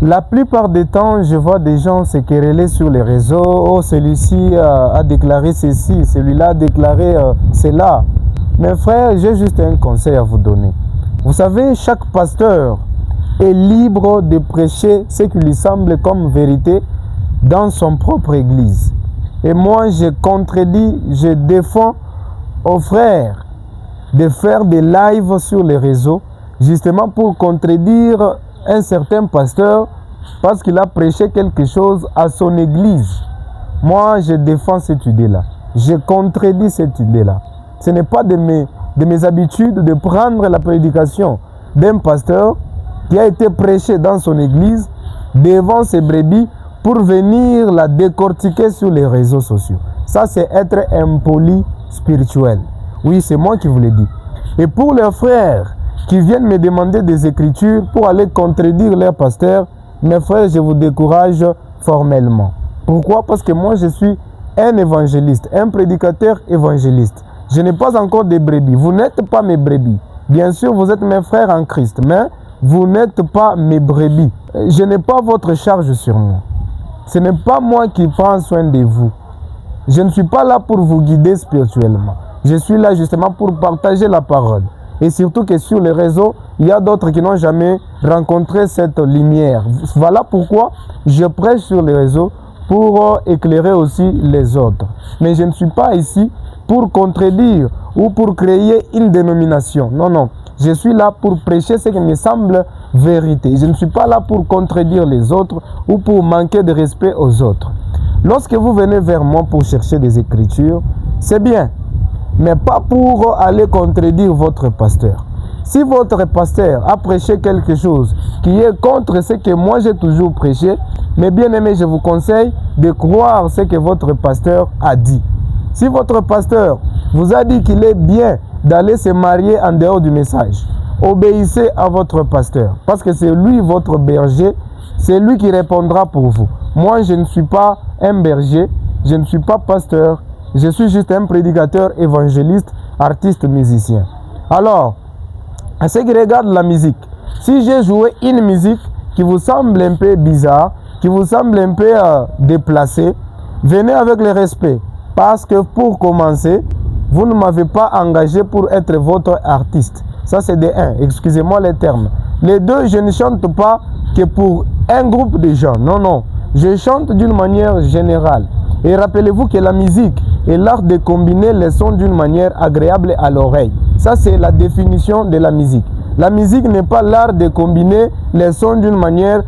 La plupart des temps, je vois des gens se quereller sur les réseaux. Oh, celui-ci a déclaré ceci, celui-là a déclaré cela. Mes frères, j'ai juste un conseil à vous donner. Vous savez, chaque pasteur est libre de prêcher ce qui lui semble comme vérité dans son propre église. Et moi, je contredis, je défends aux frères de faire des lives sur les réseaux, justement pour contredire un certain pasteur parce qu'il a prêché quelque chose à son église. Moi, je défends cette idée-là. Je contredis cette idée-là. Ce n'est pas de mes habitudes de prendre la prédication d'un pasteur qui a été prêché dans son église devant ses brebis pour venir la décortiquer sur les réseaux sociaux. Ça, c'est être impoli spirituel. Oui, c'est moi qui vous l'ai dit. Et pour les frères qui viennent me demander des écritures pour aller contredire leur pasteur, mes frères, je vous décourage formellement. Pourquoi? Parce que moi, je suis un évangéliste, un prédicateur évangéliste. Je n'ai pas encore de brebis. Vous n'êtes pas mes brebis. Bien sûr, vous êtes mes frères en Christ, mais vous n'êtes pas mes brebis. Je n'ai pas votre charge sur moi. Ce n'est pas moi qui prends soin de vous. Je ne suis pas là pour vous guider spirituellement. Je suis là justement pour partager la parole. Et surtout que sur les réseaux, il y a d'autres qui n'ont jamais rencontré cette lumière. Voilà pourquoi je prêche sur les réseaux pour éclairer aussi les autres. Mais je ne suis pas ici pour contredire ou pour créer une dénomination. Non, non. Je suis là pour prêcher ce qui me semble vérité. Je ne suis pas là pour contredire les autres ou pour manquer de respect aux autres. Lorsque vous venez vers moi pour chercher des écritures, c'est bien, mais pas pour aller contredire votre pasteur. Si votre pasteur a prêché quelque chose qui est contre ce que moi j'ai toujours prêché, mes bien-aimés, je vous conseille de croire ce que votre pasteur a dit. Si votre pasteur vous a dit qu'il est bien d'aller se marier en dehors du message, obéissez à votre pasteur, parce que c'est lui votre berger, c'est lui qui répondra pour vous. Moi, je ne suis pas un berger, je ne suis pas pasteur, je suis juste un prédicateur, évangéliste, artiste, musicien. Alors, à ce qui regarde la musique, si j'ai joué une musique qui vous semble un peu bizarre, qui vous semble un peu déplacée, venez avec le respect. Parce que pour commencer, vous ne m'avez pas engagé pour être votre artiste. Ça, c'est de un. Excusez-moi les termes. Les deux, je ne chante pas que pour un groupe de gens. Non, non. Je chante d'une manière générale. Et rappelez-vous que la musique est l'art de combiner les sons d'une manière agréable à l'oreille. Ça, c'est la définition de la musique. La musique n'est pas l'art de combiner les sons d'une manière